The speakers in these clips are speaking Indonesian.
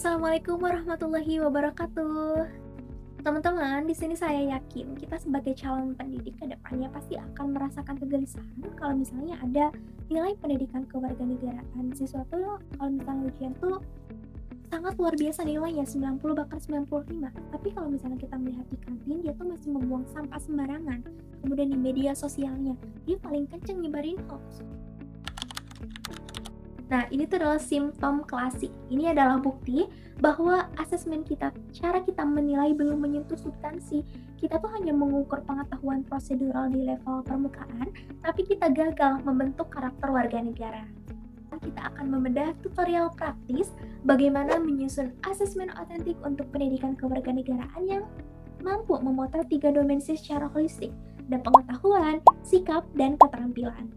Assalamualaikum warahmatullahi wabarakatuh. Teman-teman, di sini saya yakin kita sebagai calon pendidik ke depannya pasti akan merasakan kegelisahan kalau misalnya ada nilai pendidikan kewarganegaraan siswa tuh kalau misalnya ujian tuh sangat luar biasa nilainya 90 bahkan 95. Tapi kalau misalnya kita melihat di kantin dia tuh masih membuang sampah sembarangan. Kemudian di media sosialnya dia paling kenceng nyebarin hoax. Nah, ini tuh adalah simptom klasik. Ini adalah bukti bahwa asesmen kita, cara kita menilai belum menyentuh substansi. Kita tuh hanya mengukur pengetahuan prosedural di level permukaan, tapi kita gagal membentuk karakter warga negara. Kita akan membedah tutorial praktis bagaimana menyusun asesmen otentik untuk pendidikan kewarganegaraan yang mampu memotret 3 dimensi secara holistik, dan pengetahuan, sikap, dan keterampilan.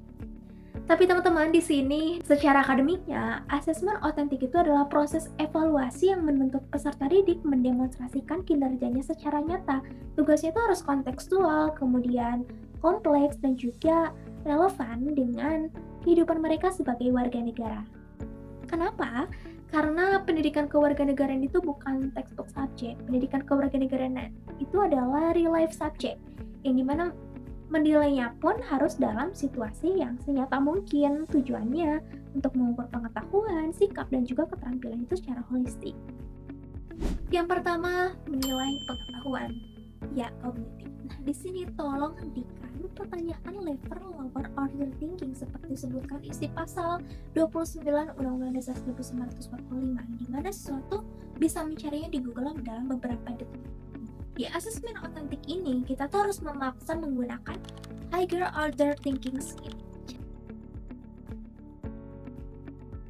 Tapi teman-teman, di sini secara akademiknya, asesmen otentik itu adalah proses evaluasi yang membentuk peserta didik mendemonstrasikan kinerjanya secara nyata. Tugasnya itu harus kontekstual, kemudian kompleks, dan juga relevan dengan kehidupan mereka sebagai warga negara. Kenapa? Karena pendidikan kewarganegaraan itu bukan textbook subjek. Pendidikan kewarganegaraan itu adalah real life subject, yang dimana menilainya pun harus dalam situasi yang senyata mungkin. Tujuannya untuk mengukur pengetahuan, sikap, dan juga keterampilan itu secara holistik. Yang pertama, menilai pengetahuan, ya kognitif. Nah, di sini tolong hentikan pertanyaan level lower order thinking seperti disebutkan isi pasal 29 Undang-Undang Dasar 1945, di mana sesuatu bisa mencarinya di Google dalam beberapa detik. Di asesmen otentik ini, kita tuh harus memaksa menggunakan higher order thinking skill.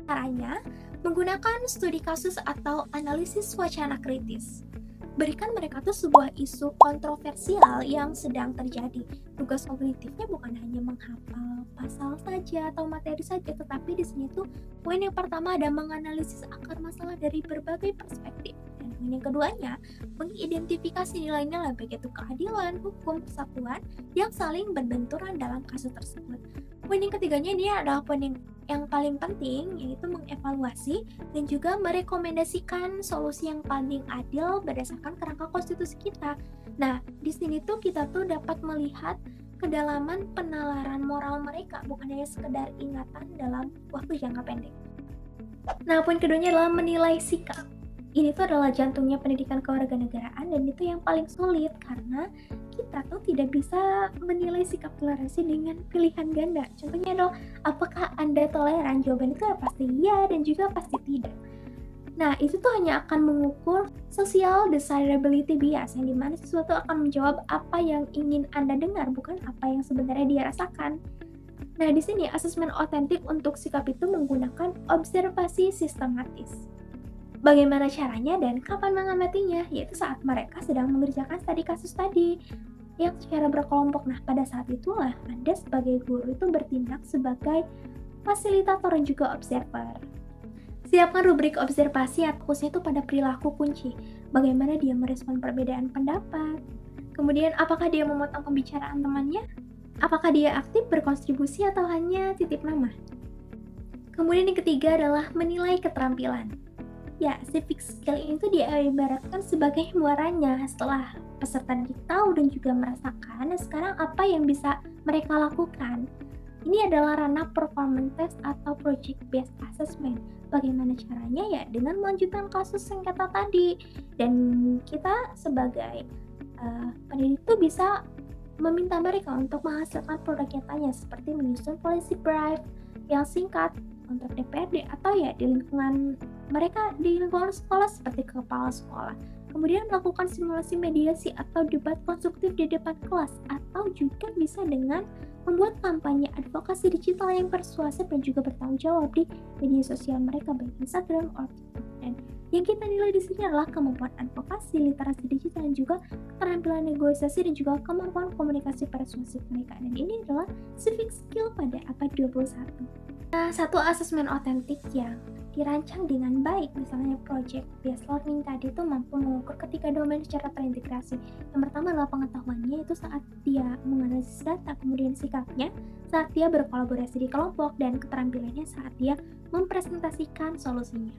Caranya, menggunakan studi kasus atau analisis wacana kritis. Berikan mereka tuh sebuah isu kontroversial yang sedang terjadi. Tugas kognitifnya bukan hanya menghafal pasal saja atau materi saja, tetapi di sini tuh poin yang pertama ada menganalisis akar masalah dari berbagai perspektif. Dan poin yang keduanya, mengidentifikasi nilai-nilai baik itu keadilan, hukum, persatuan yang saling berbenturan dalam kasus tersebut. Poin yang ketiganya ini adalah poin yang paling penting, yaitu mengevaluasi dan juga merekomendasikan solusi yang paling adil berdasarkan kerangka konstitusi kita. Nah, di sini tuh kita tuh dapat melihat kedalaman penalaran moral mereka, bukan hanya sekedar ingatan dalam waktu jangka pendek. Nah, poin keduanya adalah menilai sikap. Ini tuh adalah jantungnya pendidikan kewarganegaraan, dan itu yang paling sulit karena kita tuh tidak bisa menilai sikap toleransi dengan pilihan ganda. Contohnya adalah, apakah Anda toleran? Jawaban itu pasti iya dan juga pasti tidak. Nah, itu tuh hanya akan mengukur social desirability bias, yang dimana sesuatu akan menjawab apa yang ingin Anda dengar, bukan apa yang sebenarnya dia rasakan. Nah, di sini asesmen otentik untuk sikap itu menggunakan observasi sistematis. Bagaimana caranya dan kapan mengamatinya? Yaitu saat mereka sedang mengerjakan studi kasus tadi yang secara berkelompok. Nah, pada saat itulah Anda sebagai guru itu bertindak sebagai fasilitator dan juga observer. Siapkan rubrik observasi yang fokusnya itu pada perilaku kunci. Bagaimana dia merespon perbedaan pendapat? Kemudian, apakah dia memotong pembicaraan temannya? Apakah dia aktif berkontribusi atau hanya titip nama? Kemudian yang ketiga adalah menilai keterampilan. Ya, civic skill ini tuh diibaratkan sebagai muaranya setelah peserta didik tahu dan juga merasakan sekarang apa yang bisa mereka lakukan. Ini adalah ranah performance test atau project based assessment. Bagaimana caranya? Ya dengan melanjutkan kasus sengketa tadi. Dan kita sebagai pendidik tuh bisa meminta mereka untuk menghasilkan produk nyatanya seperti menyusun policy brief yang singkat untuk DPRD atau ya di lingkungan mereka, di lingkungan sekolah seperti kepala sekolah. Kemudian melakukan simulasi mediasi atau debat konstruktif di depan kelas, atau juga bisa dengan membuat kampanye advokasi digital yang persuasif dan juga bertanggung jawab di media sosial mereka baik Instagram atau TikTok. Dan yang kita nilai di sini adalah kemampuan advokasi, literasi digital, dan juga keterampilan negosiasi dan juga kemampuan komunikasi persuasif mereka. Dan ini adalah civic skill pada abad 21. Nah, satu asesmen otentik yang dirancang dengan baik, misalnya project based learning tadi itu mampu mengukur ketiga domain secara terintegrasi. Yang pertama adalah pengetahuannya, itu saat dia menganalisis data, kemudian sikapnya saat dia berkolaborasi di kelompok, dan keterampilannya saat dia mempresentasikan solusinya.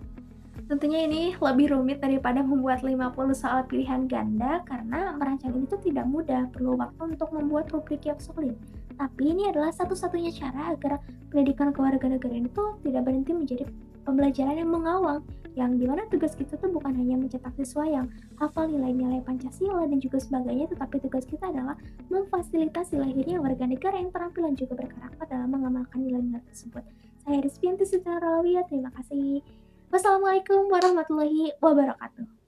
Tentunya ini lebih rumit daripada membuat 50 soal pilihan ganda karena merancang ini tuh tidak mudah, perlu waktu untuk membuat rubrik yang sulit. Tapi ini adalah satu-satunya cara agar pendidikan kewarganegaraan itu tidak berhenti menjadi pembelajaran yang mengawal, yang dimana tugas kita tuh bukan hanya mencetak siswa yang hafal nilai-nilai Pancasila dan juga sebagainya, tetapi tugas kita adalah memfasilitasi lahirnya warga negara yang terampil dan juga berkarakter dalam mengamalkan nilai-nilai tersebut. Saya Rizvianti Sudaralawiyah, terima kasih. Wassalamualaikum warahmatullahi wabarakatuh.